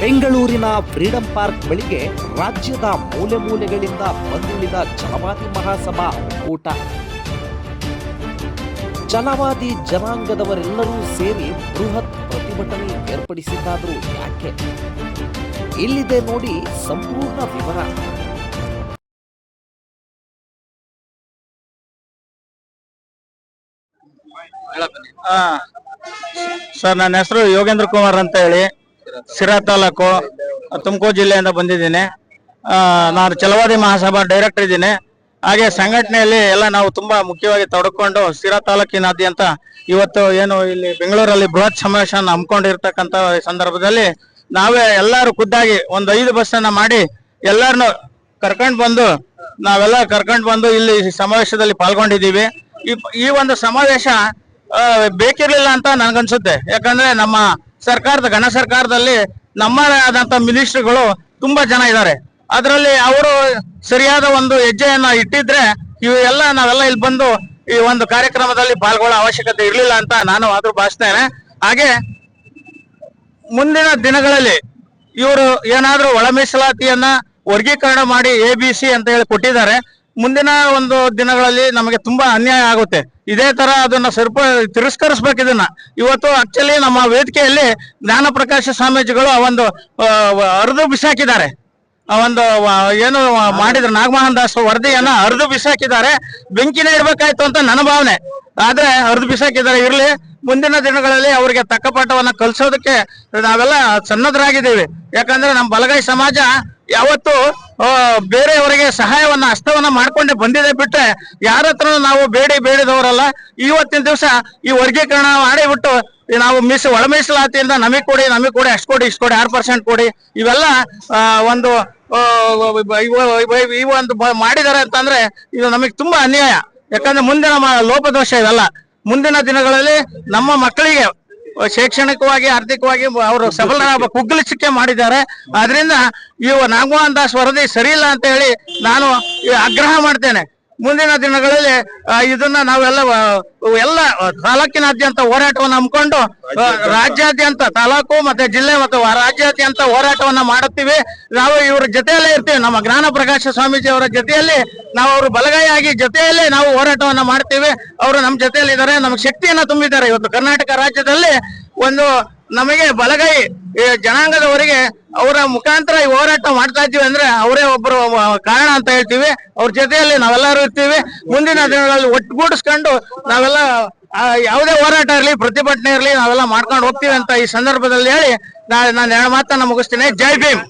ಬೆಂಗಳೂರಿನ freedom park ಬಳಿಗೆ ರಾಜ್ಯದ ಮೂಲೆ ಮೂಲೆಗಳಿಂದ ಬಂದುಳಿದ ಛಲವಾದಿ ಮಹಾಸಭಾ ಒಕ್ಕೂಟ. ಛಲವಾದಿ ಜನಾಂಗದವರೆಲ್ಲರೂ ಸೇರಿ ಬೃಹತ್ ಪ್ರತಿಭಟನೆ ಏರ್ಪಡಿಸಿದ್ದಾದರೂ ಯಾಕೆ? ಇಲ್ಲಿದೆ ನೋಡಿ ಸಂಪೂರ್ಣ ವಿವರ. ಸರ್, ನನ್ನ ಹೆಸರು ಯೋಗೇಂದ್ರ ಕುಮಾರ್ ಅಂತ ಹೇಳಿ, ಸಿರಾ ತಾಲೂಕು, ತುಮಕೂರು ಜಿಲ್ಲೆಯಿಂದ ಬಂದಿದ್ದೀನಿ. ನಾನು ಛಲವಾದಿ ಮಹಾಸಭಾ ಡೈರೆಕ್ಟರ್ ಇದ್ದೀನಿ. ಹಾಗೆ ಸಂಘಟನೆಯಲ್ಲಿ ಎಲ್ಲ ನಾವು ತುಂಬಾ ಮುಖ್ಯವಾಗಿ ತೊಡಕೊಂಡು ಸಿರಾ ತಾಲೂಕಿನಾದ್ಯಂತ ಇವತ್ತು ಏನು ಇಲ್ಲಿ ಬೆಂಗಳೂರಲ್ಲಿ ಬೃಹತ್ ಸಮಾವೇಶ ಹಮ್ಮಿಕೊಂಡಿರ್ತಕ್ಕಂಥ ಸಂದರ್ಭದಲ್ಲಿ ನಾವೇ ಎಲ್ಲರೂ ಖುದ್ದಾಗಿ ಒಂದು 5 ಬಸ್ಸನ್ನ ಮಾಡಿ ಎಲ್ಲರನ್ನು ಕರ್ಕೊಂಡು ಬಂದು ಇಲ್ಲಿ ಸಮಾವೇಶದಲ್ಲಿ ಪಾಲ್ಗೊಂಡಿದ್ದೀವಿ. ಈ ಒಂದು ಸಮಾವೇಶ ಬೇಕಿರ್ಲಿಲ್ಲ ಅಂತ ನನ್ಗನ್ಸುತ್ತೆ. ಯಾಕಂದ್ರೆ ನಮ್ಮ ಸರ್ಕಾರದ ಘನ ಸರ್ಕಾರದಲ್ಲಿ ನಮ್ಮದೇ ಆದಂತ ಮಿನಿಸ್ಟ್ರಿಗಳು ತುಂಬಾ ಜನ ಇದ್ದಾರೆ. ಅದರಲ್ಲಿ ಅವರು ಸರಿಯಾದ ಒಂದು ಹೆಜ್ಜೆಯನ್ನ ಇಟ್ಟಿದ್ರೆ ನಾವೆಲ್ಲ ಇಲ್ಲಿ ಬಂದು ಈ ಒಂದು ಕಾರ್ಯಕ್ರಮದಲ್ಲಿ ಪಾಲ್ಗೊಳ್ಳೋ ಅವಶ್ಯಕತೆ ಇರ್ಲಿಲ್ಲ ಅಂತ ನಾನು ಆದ್ರೂ ಭಾವಿಸ್ತೇನೆ. ಹಾಗೆ ಮುಂದಿನ ದಿನಗಳಲ್ಲಿ ಇವರು ಏನಾದ್ರೂ ಒಳ ಮೀಸಲಾತಿಯನ್ನ ವರ್ಗೀಕರಣ ಮಾಡಿ ABC ಅಂತ ಹೇಳಿ ಕೊಟ್ಟಿದ್ದಾರೆ. ಮುಂದಿನ ಒಂದು ದಿನಗಳಲ್ಲಿ ನಮಗೆ ತುಂಬಾ ಅನ್ಯಾಯ ಆಗುತ್ತೆ. ಇದೇ ತರ ಅದನ್ನ ತಿರಸ್ಕರಿಸ್ಬೇಕು. ಇದನ್ನ ಇವತ್ತು ಆಕ್ಚುಲಿ ನಮ್ಮ ವೇದಿಕೆಯಲ್ಲಿ ಜ್ಞಾನ ಪ್ರಕಾಶ ಸ್ವಾಮೀಜಿಗಳು ಒಂದು ಅರ್ದು ಬಿಸಾಕಿದ್ದಾರೆ. ಒಂದು ಏನು ಮಾಡಿದ್ರು, ನಾಗಮೋಹನ್ ದಾಸ್ ವರದಿಯನ್ನ ಅರ್ದು ಬಿಸಾಕಿದ್ದಾರೆ. ಬೆಂಕಿನೇ ಇರ್ಬೇಕಾಯ್ತು ಅಂತ ನನ್ನ ಭಾವನೆ. ಆದ್ರೆ ಅರ್ದು ಬಿಸಾಕಿದ್ದಾರೆ. ಇರ್ಲಿ, ಮುಂದಿನ ದಿನಗಳಲ್ಲಿ ಅವರಿಗೆ ತಕ್ಕ ಪಾಠವನ್ನ ಕಲಿಸೋದಕ್ಕೆ ನಾವೆಲ್ಲ ಸನ್ನದ್ಧರಾಗಿದ್ದೀವಿ. ಯಾಕಂದ್ರೆ ನಮ್ಮ ಬಲಗೈ ಸಮಾಜ ಯಾವತ್ತು ಬೇರೆಯವರಿಗೆ ಹಸ್ತವನ್ನ ಮಾಡ್ಕೊಂಡೆ ಬಂದಿದೆ ಬಿಟ್ರೆ ಯಾರ ಹತ್ರ ನಾವು ಬೇಡಿದವರಲ್ಲ. ಇವತ್ತಿನ ದಿವಸ ಈ ವರ್ಗೀಕರಣ ಮಾಡಿಬಿಟ್ಟು ನಾವು ಒಳ ಮೀಸಲಾತಿಯಿಂದ ನಮಗೆ ಕೊಡಿ ಅಷ್ಟು ಕೊಡಿ ಇಷ್ಟು ಕೊಡಿ 6% ಕೊಡಿ ಇವೆಲ್ಲ ಒಂದು ಮಾಡಿದ್ದಾರೆ ಅಂತಂದ್ರೆ ಇದು ನಮಗೆ ತುಂಬಾ ಅನ್ಯಾಯ. ಯಾಕಂದ್ರೆ ಮುಂದಿನ ಲೋಪದೋಷ ಇವೆಲ್ಲ. ಮುಂದಿನ ದಿನಗಳಲ್ಲಿ ನಮ್ಮ ಮಕ್ಕಳಿಗೆ ಶೈಕ್ಷಣಿಕವಾಗಿ ಆರ್ಥಿಕವಾಗಿ ಅವರು ಕುಗ್ಗಲಿಸಿಕೆ ಮಾಡಿದ್ದಾರೆ. ಅದರಿಂದ ನಾಗಮೋಹನ್ ದಾಸ್ ವರದಿ ಸರಿ ಇಲ್ಲ ಅಂತ ಹೇಳಿ ನಾನು ಆಗ್ರಹ ಮಾಡ್ತೇನೆ. ಮುಂದಿನ ದಿನಗಳಲ್ಲಿ ಇದನ್ನ ನಾವೆಲ್ಲ ತಾಲೂಕಿನಾದ್ಯಂತ ಹೋರಾಟವನ್ನು ಹಮ್ಮಿಕೊಂಡು ರಾಜ್ಯಾದ್ಯಂತ ತಾಲೂಕು ಮತ್ತೆ ಜಿಲ್ಲೆ ಮತ್ತು ರಾಜ್ಯಾದ್ಯಂತ ಹೋರಾಟವನ್ನ ಮಾಡುತ್ತೀವಿ. ನಾವು ಇವ್ರ ಜೊತೆಯಲ್ಲೇ ಇರ್ತೀವಿ. ನಮ್ಮ ಜ್ಞಾನ ಪ್ರಕಾಶ ಸ್ವಾಮೀಜಿ ಅವರ ಜೊತೆಯಲ್ಲಿ ನಾವು ಅವರು ಬಲಗೈಯಾಗಿ ಜೊತೆಯಲ್ಲೇ ನಾವು ಹೋರಾಟವನ್ನ ಮಾಡ್ತೀವಿ. ಅವರು ನಮ್ಮ ಜೊತೆಯಲ್ಲಿ ಇದ್ದಾರೆ, ನಮ್ಗೆ ಶಕ್ತಿಯನ್ನ ತುಂಬಿದ್ದಾರೆ. ಇವತ್ತು ಕರ್ನಾಟಕ ರಾಜ್ಯದಲ್ಲಿ ನಮಗೆ ಬಲಗೈ ಜನಾಂಗದವರಿಗೆ ಅವರ ಮುಖಾಂತರ ಈ ಹೋರಾಟ ಮಾಡ್ತಾ ಇದ್ದೀವಿ ಅಂದ್ರೆ ಅವರೇ ಒಬ್ಬರು ಕಾರಣ ಅಂತ ಹೇಳ್ತೀವಿ. ಅವ್ರ ಜೊತೆಯಲ್ಲಿ ನಾವೆಲ್ಲರೂ ಇರ್ತೀವಿ. ಮುಂದಿನ ದಿನಗಳಲ್ಲಿ ಒಟ್ಟುಗೂಡಿಸ್ಕೊಂಡು ನಾವೆಲ್ಲ ಯಾವುದೇ ಹೋರಾಟ ಇರಲಿ, ಪ್ರತಿಭಟನೆ ಇರಲಿ, ನಾವೆಲ್ಲ ಮಾಡ್ಕೊಂಡು ಹೋಗ್ತೀವಿ ಅಂತ ಈ ಸಂದರ್ಭದಲ್ಲಿ ಹೇಳಿ ನಾನು 2 ಮಾತನ್ನ ಮುಗಿಸ್ತೀನಿ. ಜೈ ಭೀಮ್.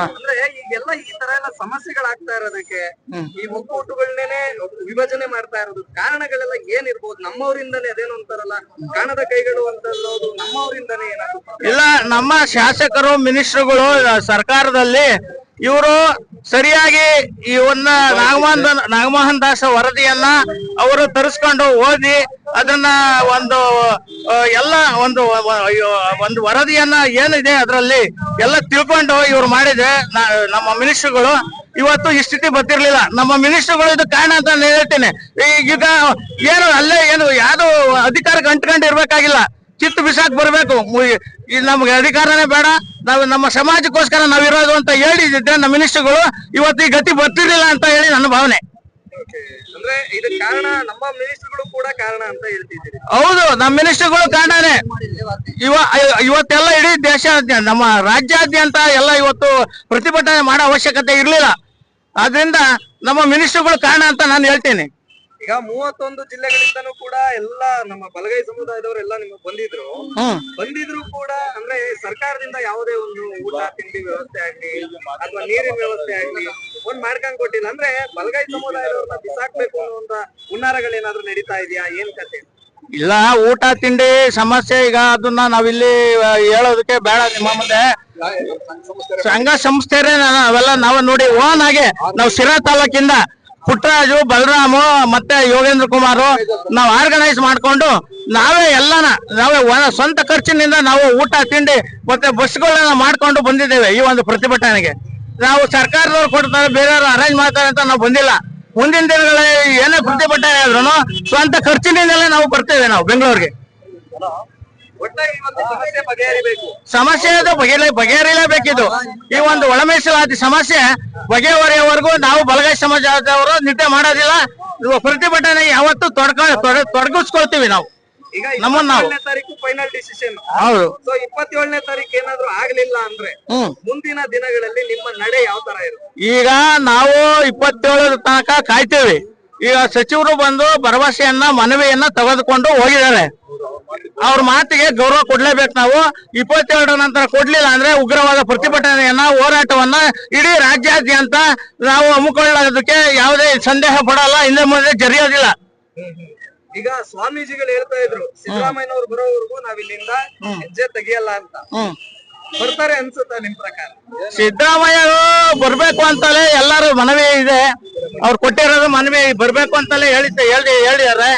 ಅಂದ್ರೆ ಈಗೆಲ್ಲ ಈ ತರ ಎಲ್ಲ ಸಮಸ್ಯೆಗಳಾಗ್ತಾ ಇರೋದಕ್ಕೆ ಈ ಒಕ್ಕೂಟಗಳನ್ನೇ ವಿಭಜನೆ ಮಾಡ್ತಾ ಇರೋದು ಕಾರಣಗಳೆಲ್ಲ ಏನಿರ್ಬೋದು? ನಮ್ಮವರಿಂದನೇ ಅದೇನು ಅಂತಾರಲ್ಲ, ಕಾಣದ ಕೈಗಳು ಅಂತ ನಮ್ಮವರಿಂದನೇ ಏನಾದ್ರು? ಇಲ್ಲ, ನಮ್ಮ ಶಾಸಕರು ಮಿನಿಸ್ಟ್ರುಗಳು ಸರ್ಕಾರದಲ್ಲಿ ಇವರು ಸರಿಯಾಗಿ ನಾಗಮೋಹನ್ ದಾಸ್ ವರದಿಯನ್ನ ಅವರು ತರಿಸ್ಕೊಂಡು ಓದಿ ಅದನ್ನ ಒಂದು ವರದಿಯನ್ನ ಏನಿದೆ ಅದರಲ್ಲಿ ಎಲ್ಲ ತಿಳ್ಕೊಂಡು ಇವ್ರು ಮಾಡಿದೆ. ನಮ್ಮ ಮಿನಿಸ್ಟ್ರುಗಳು ಇವತ್ತು ಈ ಸ್ಥಿತಿ ಬರ್ತಿರ್ಲಿಲ್ಲ. ನಮ್ಮ ಮಿನಿಸ್ಟ್ರುಗಳು ಇದು ಕಾರಣ ಅಂತ ನಾನು ಹೇಳ್ತೇನೆ. ಈಗ ಏನು ಯಾವ್ದು ಅಧಿಕಾರಕ್ಕೆ ಅಂಟ್ಕೊಂಡು ಇರ್ಬೇಕಾಗಿಲ್ಲ, ಕಿತ್ತು ಬಿಸಾಕ್ ಬರ್ಬೇಕು. ನಮ್ಗೆ ಅಧಿಕಾರನೇ ಬೇಡ, ನಾವು ನಮ್ಮ ಸಮಾಜಕ್ಕೋಸ್ಕರ ನಾವಿರೋದು ಅಂತ ಹೇಳಿದ್ರೆ ನಮ್ಮ ಮಿನಿಸ್ಟ್ರುಗಳು ಇವತ್ತು ಈ ಗತಿ ಬರ್ತಿರ್ಲಿಲ್ಲ ಅಂತ ಹೇಳಿ ನನ್ನ ಭಾವನೆ. ಅಂದ್ರೆ ಇದಕ್ಕೆ ಕಾರಣ ನಮ್ಮ ಮಿನಿಸ್ಟ್ರುಗಳು ಕೂಡ ಕಾರಣ ಅಂತ ಹೇಳ್ತಿದ್ದೀರಿ? ಹೌದು, ನಮ್ಮ ಮಿನಿಸ್ಟ್ರುಗಳು ಕಾರಣನೇ. ಇವತ್ತೆಲ್ಲ ಇಡೀ ದೇಶಾದ್ಯಂತ ನಮ್ಮ ರಾಜ್ಯಾದ್ಯಂತ ಎಲ್ಲ ಇವತ್ತು ಪ್ರತಿಭಟನೆ ಮಾಡೋ ಅವಶ್ಯಕತೆ ಇರ್ಲಿಲ್ಲ. ಆದ್ರಿಂದ ನಮ್ಮ ಮಿನಿಸ್ಟ್ರುಗಳು ಕಾರಣ ಅಂತ ನಾನು ಹೇಳ್ತೇನೆ. ಈಗ 31 ಜಿಲ್ಲೆಗಳಿಂದನೂ ಕೂಡ ಎಲ್ಲ ನಮ್ಮ ಬಲಗೈ ಸಮುದಾಯದವರೆಲ್ಲ ನಿಮಗೆ ಬಂದಿದ್ರು ಕೂಡ ಅಂದ್ರೆ ಸರ್ಕಾರದಿಂದ ಯಾವುದೇ ಒಂದು ಊಟ ತಿಂಡಿ ವ್ಯವಸ್ಥೆ ಆಗ್ಲಿ ಅಥವಾ ನೀರಿನ ವ್ಯವಸ್ಥೆ ಆಗ್ಲಿ ಮಾಡ್ಕೊಂಡ್ ಕೊಟ್ಟಿಲ್ಲ. ಅಂದ್ರೆ ಬಲಗೈ ಸಮುದಾಯದವ್ರನ್ನ ಬಿಸಾಕ್ಬೇಕು ಅನ್ನುವಂತ ಹುನ್ನಾರಗಳೇನಾದ್ರೂ ನಡೀತಾ ಇದೆಯಾ? ಏನ್ ಕತೆ? ಇಲ್ಲ, ಊಟ ತಿಂಡಿ ಸಮಸ್ಯೆ ಈಗ ಅದನ್ನ ನಾವಿಲ್ಲಿ ಹೇಳೋದಕ್ಕೆ ಬೇಡ. ನಿಮ್ಮ ಮುಂದೆ ಸಂಘ ಸಂಸ್ಥೆ ಅವೆಲ್ಲ ನಾವು ನೋಡಿ ಓನ್ ಆಗಿ ನಾವು ಸಿರಾ ತಾಲೂಕಿಂದ ಪುಟ್ಟರಾಜು, ಬಲರಾಮು ಮತ್ತೆ ಯೋಗೇಂದ್ರ ಕುಮಾರ್ ನಾವು ಆರ್ಗನೈಸ್ ಮಾಡ್ಕೊಂಡು ನಾವೇ ಸ್ವಂತ ಖರ್ಚಿನಿಂದ ನಾವು ಊಟ ತಿಂಡಿ ಮತ್ತೆ ಬಸ್ಗಳನ್ನ ಮಾಡ್ಕೊಂಡು ಬಂದಿದ್ದೇವೆ. ಈ ಒಂದು ಪ್ರತಿಭಟನೆಗೆ ನಾವು ಸರ್ಕಾರದವ್ರು ಕೊಡ್ತಾರೆ, ಬೇರೆಯವರು ಅರೇಂಜ್ ಮಾಡ್ತಾರೆ ಅಂತ ನಾವು ಬಂದಿಲ್ಲ. ಮುಂದಿನ ದಿನಗಳಲ್ಲಿ ಏನೇ ಪ್ರತಿಭಟನೆ ಆದ್ರೂ ಸ್ವಂತ ಖರ್ಚಿನಿಂದಲೇ ನಾವು ಬರ್ತೇವೆ ನಾವು ಬೆಂಗಳೂರಿಗೆ. ಒಟ್ಟಾಗಿ ಈ ಒಂದು ಸಮಸ್ಯೆ ಬಗೆಹರಿಬೇಕು. ಸಮಸ್ಯೆ ಅದು ಬಗೆಹರಿಲೇಬೇಕಿದು. ಈ ಒಂದು ಒಳ ಮೀಸಲಾತಿ ಸಮಸ್ಯೆ ಬಗೆಹರಿಯವರೆಗೂ ನಾವು ಬಲಗೈ ಸಮಾಜದವರು ನಿದ್ದೆ ಮಾಡೋದಿಲ್ಲ. ಪ್ರತಿಭಟನೆ ಯಾವತ್ತೂ ತೊಡಗಿಸ್ಕೊಳ್ತೀವಿ ನಾವು. ಈಗ 27ನೇ ತಾರೀಕು ಫೈನಲ್ ಡಿಸಿಷನ್. ಹೌದು. ಸೊ 27ನೇ ತಾರೀಕು ಏನಾದ್ರು ಆಗ್ಲಿಲ್ಲ ಅಂದ್ರೆ ಮುಂದಿನ ದಿನಗಳಲ್ಲಿ ನಿಮ್ಮ ನಡೆ ಯಾವ ತರ ಇರುತ್ತೆ? ಈಗ ನಾವು 27 ತನಕ ಕಾಯ್ತೇವೆ. ಈಗ ಸಚಿವರು ಬಂದು ಭರವಸೆಯನ್ನ ಮನವಿಯನ್ನ ತೆಗೆದುಕೊಂಡು ಹೋಗಿದ್ದಾರೆ. ಅವ್ರ ಮಾತಿಗೆ ಗೌರವ ಕೊಡ್ಲೇಬೇಕು ನಾವು. 27 ನಂತರ ಕೊಡ್ಲಿಲ್ಲ ಅಂದ್ರೆ ಉಗ್ರವಾದ ಪ್ರತಿಭಟನೆಯನ್ನ ಹೋರಾಟವನ್ನ ಇಡೀ ರಾಜ್ಯಾದ್ಯಂತ ನಾವು ಹಮ್ಮಿಕೊಳ್ಳೋದಕ್ಕೆ ಯಾವುದೇ ಸಂದೇಹ ಪಡಲ್ಲ, ಹಿಂದೆ ಮುಂದೆ ಜರಿಯೋದಿಲ್ಲ. ಈಗ ಸ್ವಾಮೀಜಿಗಳು ಹೇಳ್ತಾ ಇದ್ರು ಸಿದ್ದರಾಮಯ್ಯನವ್ರು ಬರೋವರೆಗೂ ನಾವ್ ಇಲ್ಲಿಂದ ಹೆಜ್ಜೆ ತೆಗಿಯಲ್ಲ ಅಂತ. ಬರ್ತಾರೆ ಅನ್ಸುತ್ತಾ ನಿಮ್ ಪ್ರಕಾರ? ಸಿದ್ದರಾಮಯ್ಯರು ಬರ್ಬೇಕು ಅಂತಲೇ ಎಲ್ಲರೂ ಮನವಿ ಇದೆ. ಅವ್ರು ಕೊಟ್ಟಿರೋದು ಮನವಿ ಬರ್ಬೇಕು ಅಂತಲೇ ಹೇಳಿದ್ದಾರೆ.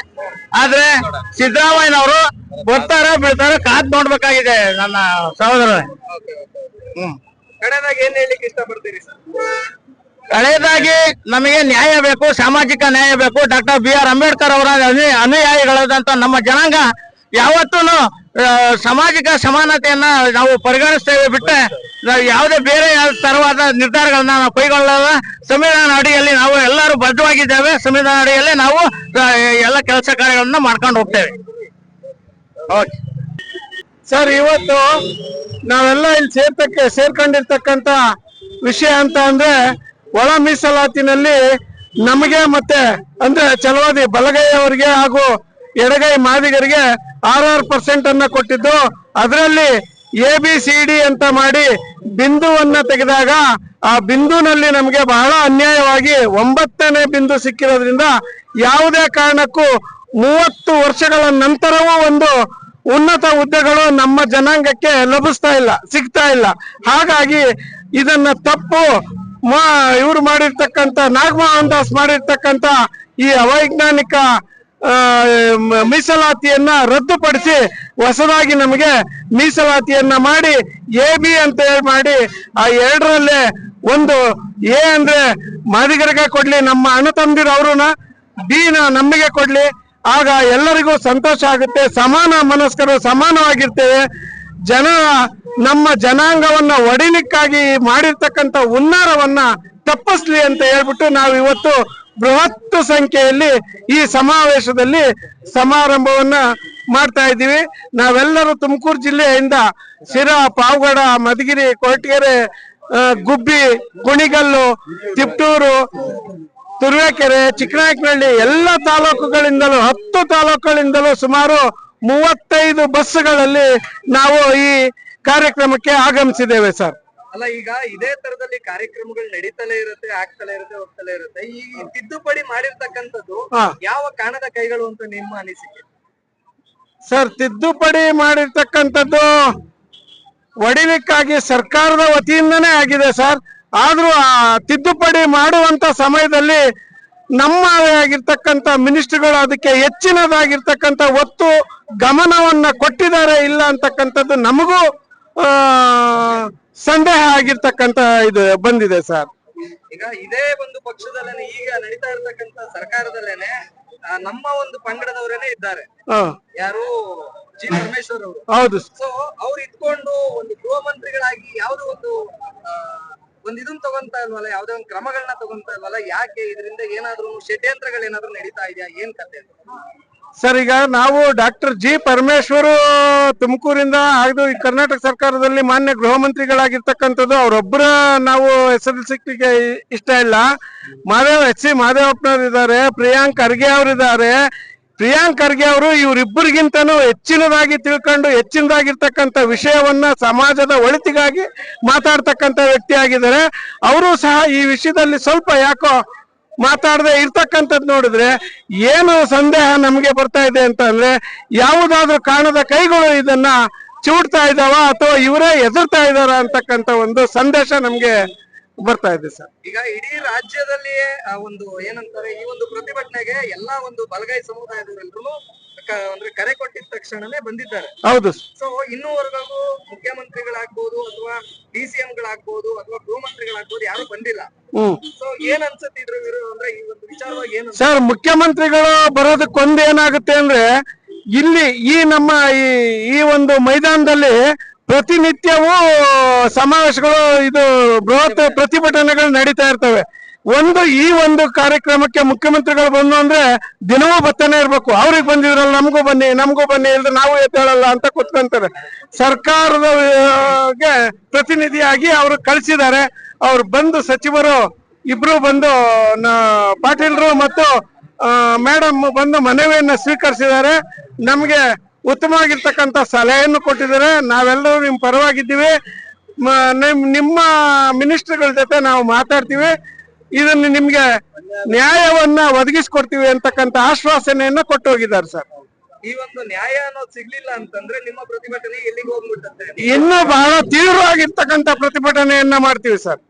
ಆದ್ರೆ ಸಿದ್ದರಾಮಯ್ಯನವರು ಬರ್ತಾರ ಬಿಡ್ತಾರ ಕಾದ್ ನೋಡ್ಬೇಕಾಗಿದೆ ನನ್ನ ಸಹೋದರ. ಕಡೆದಾಗ ಏನ್ ಹೇಳಿಕ್ಕೆ ಇಷ್ಟಪಡ್ತೀರಿ ಸರ್? ಕಡೆಯದಾಗಿ ನಮಗೆ ನ್ಯಾಯ ಬೇಕು, ಸಾಮಾಜಿಕ ನ್ಯಾಯ ಬೇಕು. ಡಾಕ್ಟರ್ BR ಅಂಬೇಡ್ಕರ್ ಅವರ ಅನುಯಾಯಿಗಳಾದಂತ ನಮ್ಮ ಜನಾಂಗ ಯಾವತ್ತೂ ಸಾಮಾಜಿಕ ಸಮಾನತೆಯನ್ನ ನಾವು ಪರಿಗಣಿಸ್ತೇವೆ ಬಿಟ್ಟರೆ ನಾವು ಯಾವುದೇ ಬೇರೆ ತರವಾದ ನಿರ್ಧಾರಗಳನ್ನ ನಾವು ಕೈಗೊಳ್ಳಲ್ಲ. ಸಂವಿಧಾನ ಅಡಿಯಲ್ಲಿ ನಾವು ಎಲ್ಲರೂ ಬದ್ಧವಾಗಿದ್ದೇವೆ. ಸಂವಿಧಾನ ಅಡಿಯಲ್ಲಿ ನಾವು ಎಲ್ಲ ಕೆಲಸ ಕಾರ್ಯಗಳನ್ನ ಮಾಡ್ಕೊಂಡು ಹೋಗ್ತೇವೆ. ಓಕೆ ಸರ್, ಇವತ್ತು ನಾವೆಲ್ಲ ಇಲ್ಲಿ ಸೇರ್ಕೊಂಡಿರ್ತಕ್ಕಂತ ವಿಷಯ ಅಂತ ಅಂದ್ರೆ ಒಳ ಮೀಸಲಾತಿನಲ್ಲಿ ನಮಗೆ ಮತ್ತೆ ಅಂದ್ರೆ ಛಲವಾದಿ ಬಲಗೈಯವರಿಗೆ ಹಾಗೂ ಎಡಗೈ ಮಾದಿಗರಿಗೆ 6% ಅನ್ನ ಕೊಟ್ಟಿದ್ದು. ಅದರಲ್ಲಿ ABCD ಅಂತ ಮಾಡಿ ಬಿಂದುವನ್ನ ತೆಗೆದಾಗ ಆ ಬಿಂದುನಲ್ಲಿ ನಮಗೆ ಬಹಳ ಅನ್ಯಾಯವಾಗಿ 9ನೇ ಬಿಂದು ಸಿಕ್ಕಿರೋದ್ರಿಂದ ಯಾವುದೇ ಕಾರಣಕ್ಕೂ 30 ವರ್ಷಗಳ ನಂತರವೂ ಒಂದು ಉನ್ನತ ಹುದ್ದೆಗಳು ನಮ್ಮ ಜನಾಂಗಕ್ಕೆ ಸಿಗ್ತಾ ಇಲ್ಲ. ಹಾಗಾಗಿ ಇದನ್ನ ತಪ್ಪು ಇವ್ರು ಮಾಡಿರ್ತಕ್ಕಂಥ ನಾಗಮೋಹನ್ ದಾಸ್ ಮಾಡಿರ್ತಕ್ಕಂಥ ಈ ಅವೈಜ್ಞಾನಿಕ ಮೀಸಲಾತಿಯನ್ನ ರದ್ದುಪಡಿಸಿ ಹೊಸದಾಗಿ ನಮಗೆ ಮೀಸಲಾತಿಯನ್ನ ಮಾಡಿ AB ಅಂತ ಹೇಳಿ ಮಾಡಿ ಆ 2ರಲ್ಲೇ ಒಂದು A ಅಂದ್ರೆ ಮಾದಿಗರಿಗೆ ಕೊಡ್ಲಿ, ನಮ್ಮ ಅಣ್ಣ ತಮ್ಮದಿರು ಅವ್ರನ್ನ, B ನಮಗೆ ಕೊಡ್ಲಿ. ಆಗ ಎಲ್ಲರಿಗೂ ಸಂತೋಷ ಆಗುತ್ತೆ, ಸಮಾನ ಮನಸ್ಕರು ಸಮಾನವಾಗಿರ್ತೇವೆ. ನಮ್ಮ ಜನಾಂಗವನ್ನ ಒಡಿಲಿಕ್ಕಾಗಿ ಮಾಡಿರ್ತಕ್ಕಂಥ ಹುನ್ನಾರವನ್ನ ತಪ್ಪಿಸ್ಲಿ ಅಂತ ಹೇಳ್ಬಿಟ್ಟು ನಾವು ಇವತ್ತು ಬೃಹತ್ ಸಂಖ್ಯೆಯಲ್ಲಿ ಈ ಸಮಾವೇಶದಲ್ಲಿ ಸಮಾರಂಭವನ್ನ ಮಾಡ್ತಾ ಇದ್ದೀವಿ. ನಾವೆಲ್ಲರೂ ತುಮಕೂರು ಜಿಲ್ಲೆಯಿಂದ ಶಿರಾ, ಪಾವಗಡ, ಮಧುಗಿರಿ, ಕೊರಟಗೆರೆ, ಗುಬ್ಬಿ, ಕುಣಿಗಲ್ಲು, ತಿಪ್ಟೂರು, ತುರುವೇಕೆರೆ, ಚಿಕ್ಕನಾಯಕನಹಳ್ಳಿ ಎಲ್ಲ ತಾಲೂಕುಗಳಿಂದಲೂ 10 ತಾಲೂಕುಗಳಿಂದಲೂ ಸುಮಾರು 35 ಬಸ್ಗಳಲ್ಲಿ ನಾವು ಈ ಕಾರ್ಯಕ್ರಮಕ್ಕೆ ಆಗಮಿಸಿದ್ದೇವೆ ಸರ್. ಅಲ್ಲ, ಈಗ ಇದೇ ತರದಲ್ಲಿ ಕಾರ್ಯಕ್ರಮಗಳು ನಡೀತಲೇ ಇರುತ್ತೆ, ಹೋಗ್ತಲೇ ಇರುತ್ತೆ. ಈ ತಿದ್ದುಪಡಿ ಮಾಡಿರ್ತಕ್ಕಂಥದ್ದು ಯಾವ ಕಾರಣದ ಕೈಗಳು ಅಂತ ನಿಮ್ಮ ಅನಿಸಿಕೆ? ಸರ್, ತಿದ್ದುಪಡಿ ಮಾಡಿರ್ತಕ್ಕಂಥದ್ದು ಒಡಿಲಿಕ್ಕಾಗಿ ಸರ್ಕಾರದ ವತಿಯಿಂದನೇ ಆಗಿದೆ ಸರ್. ಆದ್ರೂ ಆ ತಿದ್ದುಪಡಿ ಮಾಡುವಂತ ಸಮಯದಲ್ಲಿ ನಮ್ಮ ಆಗಿರ್ತಕ್ಕಂಥ ಮಿನಿಸ್ಟ್ರಿಗಳು ಅದಕ್ಕೆ ಹೆಚ್ಚಿನದಾಗಿರ್ತಕ್ಕಂಥ ಒತ್ತು ಗಮನವನ್ನ ಕೊಟ್ಟಿದ್ದಾರೆ ಇಲ್ಲ ಅಂತಕ್ಕಂಥದ್ದು ನಮಗೂ ಸಂದೇಹ ಆಗಿರ್ತಕ್ಕಂಥ ಇದು ಬಂದಿದೆ ಸರ್. ಈಗ ಇದೇ ಒಂದು ಪಕ್ಷದಲ್ಲೇನೆ ಈಗ ನಡೀತಾ ಇರ್ತಕ್ಕಂಥ ಸರ್ಕಾರದಲ್ಲೇನೆ ನಮ್ಮ ಒಂದು ಪಂಗಡದವರೇನೆ ಇದ್ದಾರೆ. ಯಾರು? ಜಿ ಪರಮೇಶ್ವರ್ ಅವರು. ಹೌದು. ಸೊ ಅವ್ರು ಇಟ್ಕೊಂಡು ಒಂದು ಗೃಹ ಮಂತ್ರಿಗಳಾಗಿ ಯಾವ್ದೋ ಒಂದು ಇದನ್ನ ತಗೊಂತಾ ಇಲ್ವಲ್ಲ, ಯಾವ್ದೇ ಒಂದು ಕ್ರಮಗಳನ್ನ ತಗೊಂತಾ ಇಲ್ವಲ್ಲ, ಯಾಕೆ? ಇದರಿಂದ ಏನಾದ್ರು ಷಡ್ಯಂತ್ರಗಳೇನಾದ್ರು ನಡೀತಾ ಇದೆಯಾ? ಏನ್ ಕತೆ ಸರ್? ಈಗ ನಾವು ಡಾಕ್ಟರ್ ಜಿ ಪರಮೇಶ್ವರ್ ತುಮಕೂರಿಂದ ಹಾಗೂ ಕರ್ನಾಟಕ ಸರ್ಕಾರದಲ್ಲಿ ಮಾನ್ಯ ಗೃಹ ಮಂತ್ರಿಗಳಾಗಿರ್ತಕ್ಕಂಥದ್ದು ಅವರೊಬ್ಬರ ನಾವು ಹೆಸರಿಸಲಿಕ್ಕೆ ಇಷ್ಟ ಇಲ್ಲ. HC ಮಾದೇವಪ್ಪನವ್ರು ಇದ್ದಾರೆ, ಪ್ರಿಯಾಂಕ್ ಖರ್ಗೆ ಅವರಿದ್ದಾರೆ. ಪ್ರಿಯಾಂಕ್ ಖರ್ಗೆ ಅವರು ಇವರಿಬ್ಬರಿಗಿಂತನೂ ಹೆಚ್ಚಿನದಾಗಿ ತಿಳ್ಕೊಂಡು ಹೆಚ್ಚಿನದಾಗಿರ್ತಕ್ಕಂಥ ವಿಷಯವನ್ನ ಸಮಾಜದ ಒಳಿತಿಗಾಗಿ ಮಾತಾಡ್ತಕ್ಕಂಥ ವ್ಯಕ್ತಿ ಆಗಿದ್ದಾರೆ. ಅವರು ಸಹ ಈ ವಿಷಯದಲ್ಲಿ ಸ್ವಲ್ಪ ಯಾಕೋ ಮಾತಾಡದೆ ಇರ್ತಕ್ಕಂಥದ್ದು ನೋಡಿದ್ರೆ ಏನು ಸಂದೇಹ ನಮಗೆ ಬರ್ತಾ ಇದೆ ಅಂತ ಅಂದ್ರೆ, ಯಾವುದಾದ್ರೂ ಕಾರಣದ ಕೈಗಳು ಇದನ್ನ ಚಿವುಡ್ತಾ ಇದ್ದಾವ ಅಥವಾ ಇವರೇ ಎದುರ್ತಾ ಇದಾರ ಅಂತಕ್ಕಂಥ ಒಂದು ಸಂದೇಶ ನಮ್ಗೆ ಬರ್ತಾ ಇದೆ ಸರ್. ಈಗ ಇಡೀ ರಾಜ್ಯದಲ್ಲಿಯೇ ಒಂದು ಏನಂತಾರೆ, ಈ ಒಂದು ಪ್ರತಿಭಟನೆಗೆ ಎಲ್ಲಾ ಒಂದು ಬಲಗೈ ಸಮುದಾಯದವರೆಲ್ಲರೂ ಅಂದ್ರೆ ಕರೆ ಕೊಟ್ಟಿದ ತಕ್ಷಣನೇ ಬಂದಿದ್ದಾರೆ. ಹೌದು. ಸೊ ಇನ್ನೂವರೆಗೂ ಮುಖ್ಯಮಂತ್ರಿಗಳಾಗ್ಬೋದು ಅಥವಾ DCM ಗಳಾಗ್ಬೋದು ಅಥವಾ ಗೃಹ ಮಂತ್ರಿಗಳಾಗ್ಬೋದು ಯಾರು ಬಂದಿಲ್ಲ. ಸೊ ಏನ್ ಅನ್ಸುತ್ತಿದ್ರು ಅಂದ್ರೆ ಈ ಒಂದು ವಿಚಾರವಾಗಿ ಏನು ಸರ್? ಮುಖ್ಯಮಂತ್ರಿಗಳು ಬರೋದಕ್ಕೊಂದು ಏನಾಗುತ್ತೆ ಅಂದ್ರೆ, ಇಲ್ಲಿ ಈ ನಮ್ಮ ಈ ಒಂದು ಮೈದಾನದಲ್ಲಿ ಪ್ರತಿನಿತ್ಯವೂ ಸಮಾವೇಶಗಳು, ಇದು ಬೃಹತ್ ಪ್ರತಿಭಟನೆಗಳು ನಡೀತಾ ಇರ್ತವೆ. ಈ ಒಂದು ಕಾರ್ಯಕ್ರಮಕ್ಕೆ ಮುಖ್ಯಮಂತ್ರಿಗಳು ಬಂದು ಅಂದ್ರೆ ದಿನವೂ ಬರ್ತಾನೆ ಇರ್ಬೇಕು. ಅವ್ರಿಗೆ ಬಂದಿದ್ರಲ್ಲ ನಮಗೂ ಬನ್ನಿ ಇಲ್ದ್ರೆ ನಾವು ಎದ್ದೇಳಲ್ಲ ಅಂತ ಕೂತ್ಕೊಂತಾರೆ. ಸರ್ಕಾರದ ಪ್ರತಿನಿಧಿಯಾಗಿ ಅವರು ಕಳಿಸಿದ್ದಾರೆ. ಅವ್ರು ಬಂದು ಸಚಿವರು ಇಬ್ರು ಬಂದು ಪಾಟೀಲ್ರು ಮತ್ತು ಮೇಡಮ್ ಬಂದು ಮನವಿಯನ್ನ ಸ್ವೀಕರಿಸಿದ್ದಾರೆ. ನಮ್ಗೆ ಉತ್ತಮವಾಗಿರ್ತಕ್ಕಂಥ ಸಲಹೆಯನ್ನು ಕೊಟ್ಟಿದ್ದಾರೆ. ನಾವೆಲ್ಲರೂ ನಿಮ್ ಪರವಾಗಿದ್ದೀವಿ, ನಿಮ್ಮ ಮಿನಿಸ್ಟರ್ಗಳ ಜೊತೆ ನಾವು ಮಾತಾಡ್ತೀವಿ, ಇದನ್ನು ನಿಮ್ಗೆ ನ್ಯಾಯವನ್ನ ಒದಗಿಸ್ಕೊಡ್ತೀವಿ ಅಂತಕ್ಕಂಥ ಆಶ್ವಾಸನೆಯನ್ನ ಕೊಟ್ಟು ಹೋಗಿದ್ದಾರೆ ಸರ್. ಈ ಒಂದು ನ್ಯಾಯ ಅನ್ನೋದು ಸಿಗ್ಲಿಲ್ಲ ಅಂತಂದ್ರೆ ನಿಮ್ಮ ಪ್ರತಿಭಟನೆ ಎಲ್ಲಿಗೆ ಹೋಗ್ಬಿಡುತ್ತೆ? ಇನ್ನೂ ಬಹಳ ತೀವ್ರವಾಗಿರ್ತಕ್ಕಂಥ ಪ್ರತಿಭಟನೆಯನ್ನ ಮಾಡ್ತೀವಿ ಸರ್.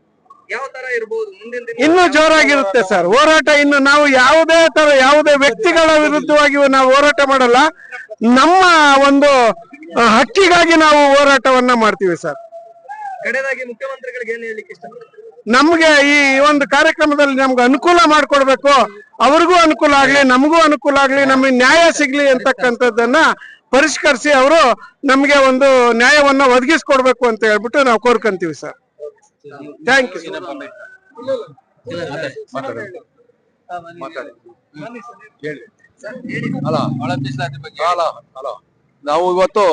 ಯಾವ ತರ ಇರಬಹುದು ಮುಂದಿನ ದಿನ? ಇನ್ನೂ ಜೋರಾಗಿರುತ್ತೆ ಸರ್ ಹೋರಾಟ. ಇನ್ನು ನಾವು ಯಾವುದೇ ವ್ಯಕ್ತಿಗಳ ವಿರುದ್ಧವಾಗಿ ನಾವು ಹೋರಾಟ ಮಾಡಲ್ಲ. ನಮ್ಮ ಒಂದು ಹಕ್ಕಿಗಾಗಿ ನಾವು ಹೋರಾಟವನ್ನ ಮಾಡ್ತೀವಿ ಸರ್. ಕಡೆದಾಗಿ ಮುಖ್ಯಮಂತ್ರಿಗಳಿಗೆ ಏನ್ ಹೇಳಲಿಕ್ಕೆ ಇಷ್ಟಪಡ್ತೀವಿ? ನಮ್ಗೆ ಈ ಒಂದು ಕಾರ್ಯಕ್ರಮದಲ್ಲಿ ನಮ್ಗೆ ಅನುಕೂಲ ಮಾಡ್ಕೊಡ್ಬೇಕು, ಅವ್ರಿಗೂ ಅನುಕೂಲ ಆಗ್ಲಿ, ನಮಗೂ ಅನುಕೂಲ ಆಗ್ಲಿ, ನಮಗೆ ನ್ಯಾಯ ಸಿಗ್ಲಿ ಅಂತಕ್ಕಂಥದ್ದನ್ನ ಪರಿಷ್ಕರಿಸಿ ಅವರು ನಮ್ಗೆ ಒಂದು ನ್ಯಾಯವನ್ನ ಒದಗಿಸ್ಕೊಡ್ಬೇಕು ಅಂತ ಹೇಳ್ಬಿಟ್ಟು ನಾವು ಕೋರ್ಕೊಂತೀವಿ ಸರ್. Thank you. ನಾವು ಇವತ್ತು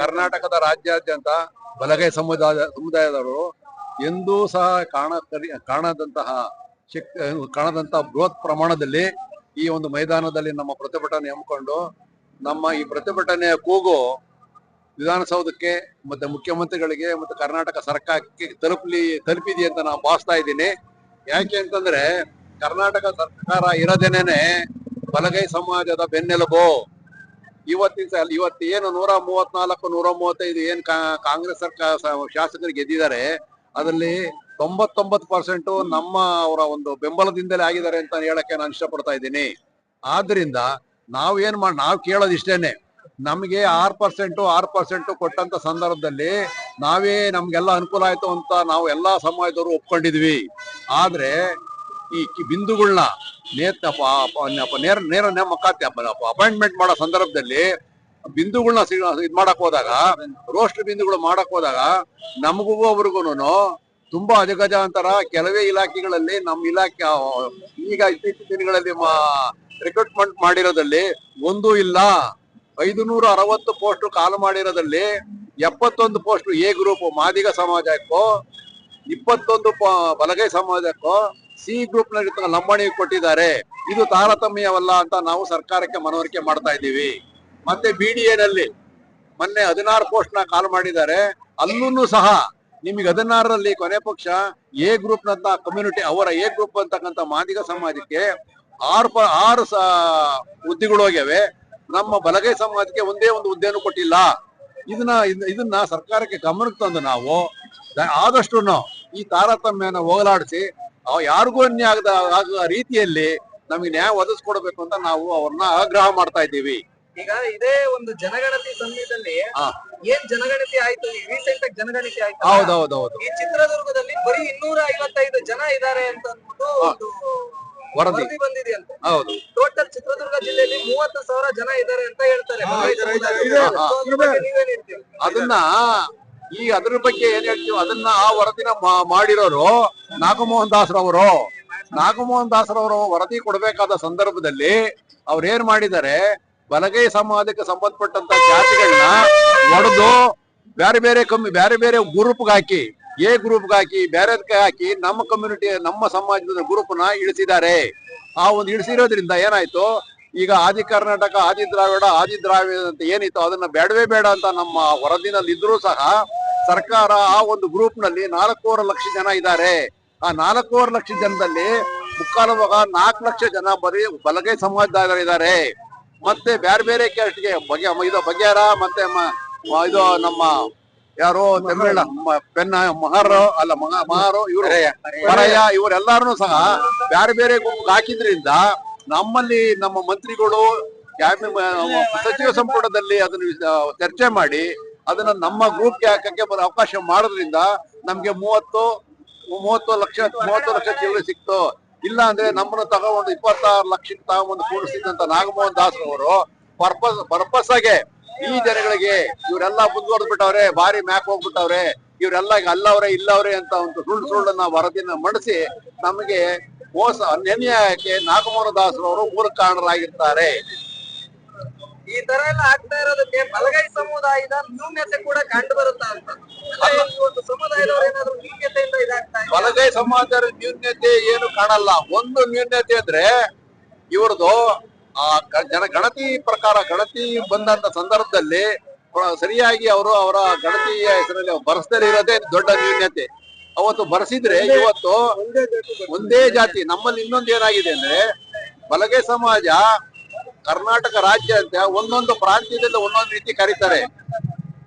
ಕರ್ನಾಟಕದ ರಾಜ್ಯಾದ್ಯಂತ ಬಲಗೈ ಸಮುದಾಯದವರು ಎಂದೂ ಸಹ ಕಾಣದಂತಹ ಬೃಹತ್ ಪ್ರಮಾಣದಲ್ಲಿ ಈ ಒಂದು ಮೈದಾನದಲ್ಲಿ ನಮ್ಮ ಪ್ರತಿಭಟನೆ ಹಮ್ಮಿಕೊಂಡು, ನಮ್ಮ ಈ ಪ್ರತಿಭಟನೆಯ ಕೂಗು ವಿಧಾನಸೌಧಕ್ಕೆ ಮತ್ತೆ ಮುಖ್ಯಮಂತ್ರಿಗಳಿಗೆ ಮತ್ತೆ ಕರ್ನಾಟಕ ಸರ್ಕಾರಕ್ಕೆ ತಲುಪಿದೆ ಅಂತ ನಾನು ಭಾವಿಸ್ತಾ ಇದ್ದೀನಿ. ಯಾಕೆ ಅಂತಂದ್ರೆ ಕರ್ನಾಟಕ ಸರ್ಕಾರ ಇರೋದೇನೆ ಬಲಗೈ ಸಮಾಜದ ಬೆನ್ನೆಲುಬು. ಇವತ್ತೇನು 134 135 ಏನ್ ಕಾಂಗ್ರೆಸ್ ಸರ್ಕಾರ ಶಾಸಕರಿಗೆ ಗೆದ್ದಿದ್ದಾರೆ, ಅದರಲ್ಲಿ 99% ಅವರ ಒಂದು ಬೆಂಬಲದಿಂದಲೇ ಆಗಿದ್ದಾರೆ ಅಂತ ಹೇಳಕ್ಕೆ ನಾನು ಇಷ್ಟಪಡ್ತಾ ಇದ್ದೀನಿ. ಆದ್ರಿಂದ ನಾವು ಕೇಳೋದಿಷ್ಟೇನೆ, ನಮ್ಗೆ 6% ಕೊಟ್ಟಂತ ಸಂದರ್ಭದಲ್ಲಿ ನಮ್ಗೆಲ್ಲ ಅನುಕೂಲ ಆಯ್ತು ಅಂತ ನಾವು ಎಲ್ಲಾ ಸಮಾಜದವರು ಒಪ್ಕೊಂಡಿದ್ವಿ. ಆದ್ರೆ ಈ ಬಿಂದುಗಳನ್ನ ನೇರ ನೇಮಕಾತಿ ಅಪಾಯಿಂಟ್ಮೆಂಟ್ ಮಾಡೋ ಸಂದರ್ಭದಲ್ಲಿ ಬಿಂದುಗಳನ್ನ ಇದ್ ಮಾಡಕ್ ಹೋದಾಗ, ರೋಸ್ಟರ್ ಬಿಂದುಗಳು ಮಾಡಕ್ ಹೋದಾಗ ನಮಗೂ ಅವ್ರಿಗೂನು ತುಂಬಾ ಅಜಗಜಾಂತರ. ಕೆಲವೇ ಇಲಾಖೆಗಳಲ್ಲಿ ನಮ್ಮ ಇಲಾಖೆ ಈಗ ಇತ್ತೀಚಿನ ದಿನಗಳಲ್ಲಿ ರಿಕ್ರೂಟ್ಮೆಂಟ್ ಮಾಡಿರೋದಲ್ಲಿ ಒಂದೂ ಇಲ್ಲ. 560 ಪೋಸ್ಟ್ ಕಾಲು ಮಾಡಿರೋದಲ್ಲಿ 71 ಪೋಸ್ಟ್ ಎ ಗ್ರೂಪ್ ಮಾದಿಗ ಸಮಾಜಕ್ಕೋ, 21 ಬಲಗೈ ಸಮಾಜಕ್ಕೋ ಸಿ ಗ್ರೂಪ್ ನಲ್ಲಿ ಲಂಬಾಣಿ ಕೊಟ್ಟಿದ್ದಾರೆ. ಇದು ತಾರತಮ್ಯವಲ್ಲ ಅಂತ ನಾವು ಸರ್ಕಾರಕ್ಕೆ ಮನವರಿಕೆ ಮಾಡ್ತಾ ಇದ್ದೀವಿ. ಮತ್ತೆ BDA ನಲ್ಲಿ ಮೊನ್ನೆ 16 ಪೋಸ್ಟ್ ನ ಕಾಲ್ ಮಾಡಿದ್ದಾರೆ. ಅಲ್ಲೂ ಸಹ ನಿಮಗೆ 16ರಲ್ಲಿ ಕೊನೆ ಪಕ್ಷ ಎ ಗ್ರೂಪ್ ನಂತ ಕಮ್ಯುನಿಟಿ, ಅವರ ಎ ಗ್ರೂಪ್ ಅಂತಕ್ಕಂಥ ಮಾದಿಗ ಸಮಾಜಕ್ಕೆ 6 ಹುದ್ದೆಗಳು ಹೋಗ್ಯವೆ. ನಮ್ಮ ಬಲಗೈ ಸಮಾಜಕ್ಕೆ ಒಂದೇ ಒಂದು ಹುದ್ದೆಯನ್ನು ಕೊಟ್ಟಿಲ್ಲ. ಇದನ್ನ ಸರ್ಕಾರಕ್ಕೆ ಗಮನಕ್ಕೆ ತಂದು ನಾವು ಆದಷ್ಟು ಈ ತಾರತಮ್ಯನ ಹೋಗಲಾಡಿಸಿ ಯಾರಿಗೂ ಅನ್ಯಾಯ ಆಗದ ರೀತಿಯಲ್ಲಿ ನಮಗೆ ನ್ಯಾಯ ಒದಗಿಸ್ಕೊಡ್ಬೇಕು ಅಂತ ನಾವು ಅವ್ರನ್ನ ಆಗ್ರಹ ಮಾಡ್ತಾ ಇದ್ದೀವಿ. ಈಗ ಇದೇ ಒಂದು ಜನಗಣತಿ ಸಮಯದಲ್ಲಿ ಏನ್ ಜನಗಣತಿ ಆಯ್ತು, ರೀಸೆಂಟ್ ಆಗಿ ಜನಗಣತಿ ಆಯ್ತು. ಹೌದೌದೌದು. ಈ ಚಿತ್ರದುರ್ಗದಲ್ಲಿ ಬರೀ 255 ಜನ ಇದ್ದಾರೆ ಅಂತ ಅಂದ್ಬಿಟ್ಟು ಒಂದು ವರದಿ ಬಂದಿದೆ ಅಂತ. ಹೌದು. ಟೋಟಲ್ ಚಿತ್ರದುರ್ಗ ಜಿಲ್ಲೆಯಲ್ಲಿ 30,000 ಜನ ಇದ್ದಾರೆ ಅಂತ ಹೇಳ್ತಾರೆ. ಅದ್ರ ಬಗ್ಗೆ ಏನ್ ಹೇಳ್ತೀವಿ, ಅದನ್ನ ಆ ವರದಿನ ಮಾಡಿರೋರು ನಾಗಮೋಹನ್ ದಾಸ್ರವರು. ನಾಗಮೋಹನ್ ದಾಸ್ರವರು ವರದಿ ಕೊಡ್ಬೇಕಾದ ಸಂದರ್ಭದಲ್ಲಿ ಅವ್ರು ಏನ್ ಮಾಡಿದ್ದಾರೆ, ಬಲಗೈ ಸಮಾಜಕ್ಕೆ ಸಂಬಂಧಪಟ್ಟಂತ ಜಾತಿಗಳನ್ನ ಒಡೆದು ಬೇರೆ ಬೇರೆ ಗ್ರೂಪ್ಗೆ ಹಾಕಿ, ಎ ಗ್ರೂಪ್ಗೆ ಹಾಕಿ, ಬೇರೆದಕ್ಕೆ ಹಾಕಿ ನಮ್ಮ ಕಮ್ಯುನಿಟಿ, ನಮ್ಮ ಸಮಾಜದ ಗ್ರೂಪ್ ನ ಇಳಿಸಿದ್ದಾರೆ. ಆ ಒಂದು ಇಳಿಸಿರೋದ್ರಿಂದ ಏನಾಯ್ತು, ಈಗ ಆದಿ ಕರ್ನಾಟಕ, ಆದಿ ದ್ರಾವಿಡ ಅಂತ ಏನಿತ್ತು ಅದನ್ನ ಬೇಡವೇ ಬೇಡ ಅಂತ ನಮ್ಮ ವರದಿನಲ್ಲಿ ಇದ್ರೂ ಸಹ ಸರ್ಕಾರ ಆ ಒಂದು ಗ್ರೂಪ್ ನಲ್ಲಿ 4.5 ಲಕ್ಷ ಜನ ಇದ್ದಾರೆ. ಆ 4.5 ಲಕ್ಷ ಜನದಲ್ಲಿ ಮುಕ್ಕಾಲು ಭಾಗ 4 ಲಕ್ಷ ಜನ ಬರೀ ಬಲಗೈ ಸಮಾಜದವರಿದ್ದಾರೆ. ಮತ್ತೆ ಬೇರೆ ಕ್ಯಾಸ್ಟ್ಗೆ ಬಗೆಹರ ಮತ್ತೆ ಇದು ನಮ್ಮ ಯಾರು ತಮಿಳ ಮಹಾರು ಇವರು ಪರಯ್ಯ ಇವರೆಲ್ಲಾರು ಸಹ ಬೇರೆ ಗುಂಪು ಹಾಕಿದ್ರಿಂದ ನಮ್ಮಲ್ಲಿ ನಮ್ಮ ಮಂತ್ರಿಗಳು ಸಚಿವ ಸಂಪುಟದಲ್ಲಿ ಅದನ್ನ ಚರ್ಚೆ ಮಾಡಿ ಅದನ್ನ ನಮ್ಮ ಗ್ರೂಪ್ಗೆ ಹಾಕಕ್ಕೆ ಅವಕಾಶ ಮಾಡೋದ್ರಿಂದ ನಮ್ಗೆ 30 ಲಕ್ಷ ಚಿಲ್ಲರೆ ಸಿಕ್ತು. ಇಲ್ಲ ಅಂದ್ರೆ ನಮ್ಮನ್ನು ತಗೊಂಡು 26 ಲಕ್ಷಕ್ಕೆ ತಗೊಂಡು ಕೂಡಿಸಿದಂತ ನಾಗಮೋಹನ್ ದಾಸ್ ಅವರು ಪರ್ಪಸ್ ಆಗಿ ಈ ಜನಗಳಿಗೆ ಇವರೆಲ್ಲ ಮುಂದುವರೆದು ಬಿಟ್ಟವ್ರೆ, ಭಾರಿ ಮ್ಯಾಕ್ ಹೋಗ್ಬಿಟ್ಟವ್ರೆ, ಇವರೆಲ್ಲ ಅಲ್ಲವ್ರೆ ಇಲ್ಲವ್ರೆ ಅಂತ ಒಂದು ಸುಳ್ಳನ್ನ ವರದಿನ ಮಂಡಿಸಿ ನಮಗೆ ಮೋಸ ಅನ್ಯಾಯಕ್ಕೆ ನಾಗಮೋಹನ ದಾಸರವರು ಮೂಲ ಕಾರಣರಾಗಿರ್ತಾರೆ. ಈ ತರ ಎಲ್ಲ ಆಗ್ತಾ ಇರೋದಕ್ಕೆ ಬಲಗೈ ಸಮುದಾಯದ ನ್ಯೂನ್ಯತೆ ಕೂಡ ಕಂಡು ಬರುತ್ತಾ ಅಂತ. ಒಂದು ಸಮುದಾಯದವರು ಏನಾದ್ರು ನ್ಯೂನ್ಯತೆಯಿಂದ ಇದಾಗ್ತಾ ಇದೆ. ಬಲಗೈ ಸಮಾಜದ ನ್ಯೂನ್ಯತೆ ಏನು ಕಾಣಲ್ಲ. ಒಂದು ನ್ಯೂನ್ಯತೆ ಅಂದ್ರೆ ಇವ್ರದ್ದು ಗಣತಿ ಪ್ರಕಾರ ಗಣತಿ ಬಂದಂತ ಸಂದರ್ಭದಲ್ಲಿ ಸರಿಯಾಗಿ ಅವರು ಅವರ ಗಣತಿಯ ಹೆಸರಲ್ಲಿ ಬರೆಸದೇ ಇರೋದೇ ದೊಡ್ಡ ನ್ಯೂನ್ಯತೆ. ಅವತ್ತು ಬರೆಸಿದ್ರೆ ಇವತ್ತು ಒಂದೇ ಜಾತಿ. ನಮ್ಮಲ್ಲಿ ಇನ್ನೊಂದು ಏನಾಗಿದೆ ಅಂದ್ರೆ ಬಲಗೈ ಸಮಾಜ ಕರ್ನಾಟಕ ರಾಜ್ಯ ಅಂತ ಒಂದೊಂದು ಪ್ರಾಂತ್ಯದಲ್ಲಿ ಒಂದೊಂದು ರೀತಿ ಕರೀತಾರೆ.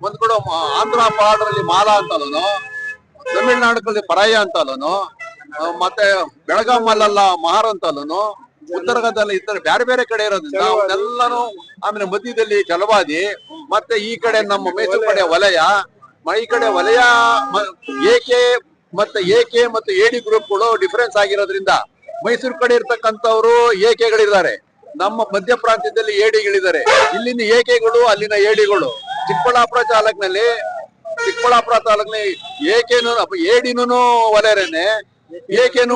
ಒಂದ್ ಕಡೆ ಆಂಧ್ರ ಪಾಡಲ್ಲಿ ಮಾಲಾ ಅಂತಲೂ, ತಮಿಳ್ನಾಡಿನಲ್ಲಿ ಪರಾಯ ಅಂತಲೂ, ಮತ್ತೆ ಬೆಳಗಾಮಲ್ಲ ಮಹಾರ್ ಅಂತಲೂ, ಉತ್ತರಗದಲ್ಲಿ ಇತರ ಬೇರೆ ಬೇರೆ ಕಡೆ ಇರೋದ್ರಿಂದ ಅವನ್ನೆಲ್ಲಾನು, ಆಮೇಲೆ ಮಧ್ಯದಲ್ಲಿ ಚಲವಾದಿ, ಮತ್ತೆ ಈ ಕಡೆ ನಮ್ಮ ಮೈಸೂರು ಕಡೆ ವಲಯ, ಈ ಕಡೆ ವಲಯ ಏಕೆ ಮತ್ತು ಎಡಿ ಗ್ರೂಪ್ಗಳು ಡಿಫರೆನ್ಸ್ ಆಗಿರೋದ್ರಿಂದ ಮೈಸೂರು ಕಡೆ ಇರ್ತಕ್ಕಂಥವ್ರು ಏಕೆಗಳಿದ್ದಾರೆ, ನಮ್ಮ ಮಧ್ಯ ಪ್ರಾಂತ್ಯದಲ್ಲಿ ಏಡಿಗಳಿದ್ದಾರೆ. ಇಲ್ಲಿನ ಏಕೆಗಳು, ಅಲ್ಲಿನ ಏಡಿಗಳು. ಚಿಕ್ಕಬಳ್ಳಾಪುರ ತಾಲೂಕಿನಲ್ಲಿ ಏಕೆನು ಏಡಿನೂ ಒಲೆರೇನೆ, ಏಕೆನೂ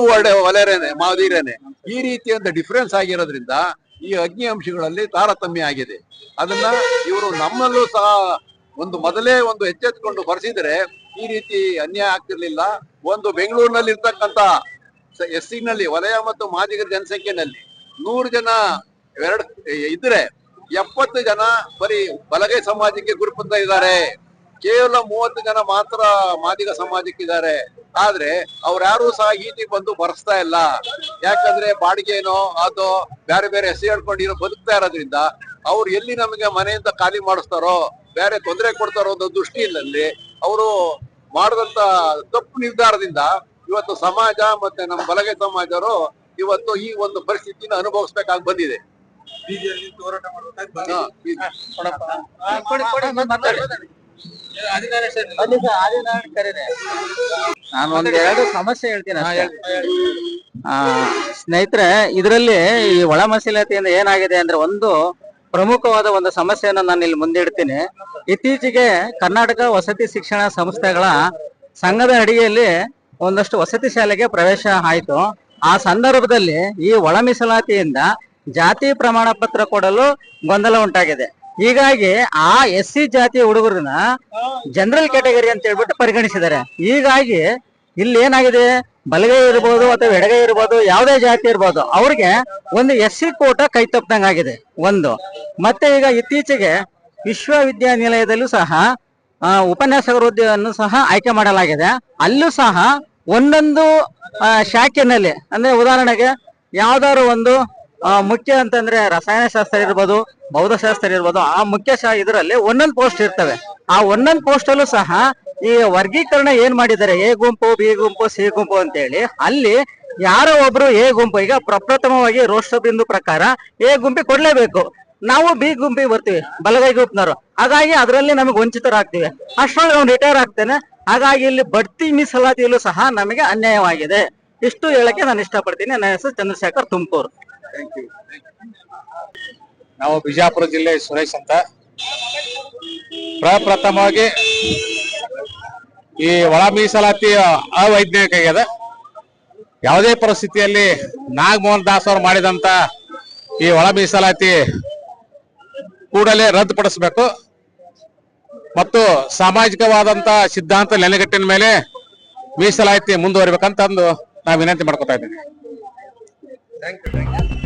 ಒಲೆರೇನೆ, ಮಾದಿರೇನೆ. ಈ ರೀತಿಯಿಂದ ಡಿಫರೆನ್ಸ್ ಆಗಿರೋದ್ರಿಂದ ಈ ಅಗ್ನಿ ಅಂಶಗಳಲ್ಲಿ ತಾರತಮ್ಯ ಆಗಿದೆ. ಅದನ್ನ ಇವರು ನಮ್ಮಲ್ಲೂ ಸಹ ಮೊದಲೇ ಎಚ್ಚೆತ್ಕೊಂಡು ಬರೆಸಿದ್ರೆ ಈ ರೀತಿ ಅನ್ಯಾಯ ಆಗ್ತಿರ್ಲಿಲ್ಲ. ಬೆಂಗಳೂರಿನಲ್ಲಿ ಇರ್ತಕ್ಕಂಥ SC ನಲ್ಲಿ ವಲಯ ಮತ್ತು ಮಾದಿಗರ ಜನಸಂಖ್ಯೆನಲ್ಲಿ 100 ಜನ ಇದ್ರೆ 70 ಜನ ಬರೀ ಬಲಗೈ ಸಮಾಜಕ್ಕೆ ಗುರುಪುತ್ತಾ ಇದ್ದಾರೆ. ಕೇವಲ 30 ಜನ ಮಾತ್ರ ಮಾದಿಗ ಸಮಾಜಕ್ಕಿದ್ದಾರೆ. ಆದ್ರೆ ಅವ್ರ್ಯಾರು ಸಹ ಈಚೆಗೆ ಬಂದು ಬರೆಸ್ತಾ ಇಲ್ಲ. ಯಾಕಂದ್ರೆ ಬಾಡಿಗೆನೋ ಅದು ಬೇರೆ ಬೇರೆ ಹೆಸರು ಹೇಳ್ಕೊಂಡಿರೋ ಬದುಕ್ತಾ ಇರೋದ್ರಿಂದ ಅವ್ರು ಎಲ್ಲಿ ನಮಗೆ ಮನೆಯಿಂದ ಖಾಲಿ ಮಾಡಿಸ್ತಾರೋ, ಬೇರೆ ತೊಂದರೆ ಕೊಡ್ತಾರೋ ಅನ್ನೋ ದೃಷ್ಟಿಯಲ್ಲಿ ಅವರು ಮಾಡಿದಂತ ತಪ್ಪು ನಿರ್ಧಾರದಿಂದ ಇವತ್ತು ಸಮಾಜ ಮತ್ತೆ ನಮ್ಮ ಬಲಗೈ ಸಮಾಜರು ಇವತ್ತು ಈ ಒಂದು ಪರಿಸ್ಥಿತಿನ ಅನುಭವಿಸ್ಬೇಕಾಗಿ ಬಂದಿದೆ. ನಾನು ಒಂದೆರಡು ಸಮಸ್ಯೆ ಹೇಳ್ತೀನಿ ಸ್ನೇಹಿತರೆ. ಇದರಲ್ಲಿ ಈ ಒಳ ಮೀಸಲಾತಿಯಿಂದ ಏನಾಗಿದೆ ಅಂದ್ರೆ, ಒಂದು ಪ್ರಮುಖವಾದ ಒಂದು ಸಮಸ್ಯೆಯನ್ನು ನಾನು ಇಲ್ಲಿ ಮುಂದಿಡ್ತೀನಿ. ಇತ್ತೀಚೆಗೆ ಕರ್ನಾಟಕ ವಸತಿ ಶಿಕ್ಷಣ ಸಂಸ್ಥೆಗಳ ಸಂಘದ ಅಡಿಯಲ್ಲಿ ಒಂದಷ್ಟು ವಸತಿ ಶಾಲೆಗೆ ಪ್ರವೇಶ ಆಯ್ತು. ಆ ಸಂದರ್ಭದಲ್ಲಿ ಈ ಒಳ ಮೀಸಲಾತಿಯಿಂದ ಜಾತಿ ಪ್ರಮಾಣ ಪತ್ರ ಕೊಡಲು ಗೊಂದಲ ಉಂಟಾಗಿದೆ. ಹೀಗಾಗಿ ಆ SC ಜಾತಿ ಹುಡುಗರನ್ನ ಜನರಲ್ ಕ್ಯಾಟಗರಿ ಅಂತ ಹೇಳ್ಬಿಟ್ಟು ಪರಿಗಣಿಸಿದ್ದಾರೆ. ಹೀಗಾಗಿ ಇಲ್ಲಿ ಏನಾಗಿದೆ, ಬಲಗೈ ಇರ್ಬೋದು ಅಥವಾ ಎಡಗೈ ಇರ್ಬೋದು, ಯಾವುದೇ ಜಾತಿ ಇರ್ಬೋದು, ಅವ್ರಿಗೆ ಒಂದು SC ಕೋಟ ಕೈ ತಪ್ಪದಂಗಾಗಿದೆ ಒಂದು. ಮತ್ತೆ ಈಗ ಇತ್ತೀಚೆಗೆ ವಿಶ್ವವಿದ್ಯಾನಿಲಯದಲ್ಲೂ ಸಹ ಉಪನ್ಯಾಸಕರ ಹುದ್ದೆಯನ್ನು ಸಹ ಆಯ್ಕೆ ಮಾಡಲಾಗಿದೆ. ಅಲ್ಲೂ ಸಹ ಒಂದೊಂದು ಶಾಖೆನಲ್ಲಿ, ಅಂದ್ರೆ ಉದಾಹರಣೆಗೆ ಯಾವ್ದಾದ್ರು ಒಂದು ಮುಖ್ಯ ಅಂತಂದ್ರೆ ರಸಾಯನಶಾಸ್ತ್ರ ಇರ್ಬೋದು, ಭೌತಶಾಸ್ತ್ರ ಇರ್ಬೋದು, ಆ ಮುಖ್ಯ ಇದರಲ್ಲಿ ಒಂದೊಂದು ಪೋಸ್ಟ್ ಇರ್ತವೆ. ಆ ಒಂದೊಂದು ಪೋಸ್ಟ್ ಅಲ್ಲೂ ಸಹ ಈ ವರ್ಗೀಕರಣ ಏನ್ ಮಾಡಿದ್ದಾರೆ, A ಗುಂಪು, B ಗುಂಪು, C ಗುಂಪು ಅಂತ ಹೇಳಿ, ಅಲ್ಲಿ ಯಾರೋ ಒಬ್ರು A ಗುಂಪು, ಈಗ ಪ್ರಪ್ರಥಮವಾಗಿ ರೋಸ್ಟರ್ ಬಿಂದು ಪ್ರಕಾರ A ಗುಂಪಿಗೆ ಕೊಡ್ಲೇಬೇಕು. ನಾವು B ಗುಂಪಿಗೆ ಬರ್ತೀವಿ, ಬಲಗೈ ಗುಂಪಿನವರು. ಹಾಗಾಗಿ ಅದರಲ್ಲಿ ನಮಗೆ ವಂಚಿತರಾಗ್ತೀವಿ. ಅಷ್ಟೊಳಗೆ ಅವ್ನು ರಿಟೈರ್ ಆಗ್ತೇನೆ. ಹಾಗಾಗಿ ಇಲ್ಲಿ ಬಡ್ತಿ ಮೀಸಲಾತಿಯಲ್ಲೂ ಸಹ ನಮಗೆ ಅನ್ಯಾಯವಾಗಿದೆ. ಇಷ್ಟು ಹೇಳಕ್ಕೆ ನಾನು ಇಷ್ಟಪಡ್ತೀನಿ. ನನ್ನ ಹೆಸರು ಚಂದ್ರಶೇಖರ್, ತುಮಕೂರು. ನಾವು ಬಿಜಾಪುರ ಜಿಲ್ಲೆ ಸುರೇಶ್ ಅಂತ. ಪ್ರಪ್ರಥಮವಾಗಿ ಈ ಒಳ ಮೀಸಲಾತಿ ಅವೈಜ್ಞಾನಿಕ ಆಗ್ಯದ. ಯಾವುದೇ ಪರಿಸ್ಥಿತಿಯಲ್ಲಿ ನಾಗಮೋಹನ್ ದಾಸ್ ಅವರು ಮಾಡಿದಂತ ಈ ಒಳ ಮೀಸಲಾತಿ ಕೂಡಲೇ ರದ್ದುಪಡಿಸಬೇಕು ಮತ್ತು ಸಾಮಾಜಿಕವಾದಂತ ಸಿದ್ಧಾಂತ ನೆಲೆಗಟ್ಟಿನ ಮೇಲೆ ಮೀಸಲಾತಿ ಮುಂದುವರಿಬೇಕಂತಂದು ನಾನು ವಿನಂತಿ ಮಾಡ್ಕೊತಾ ಇದ್ದೀನಿ. Thank you.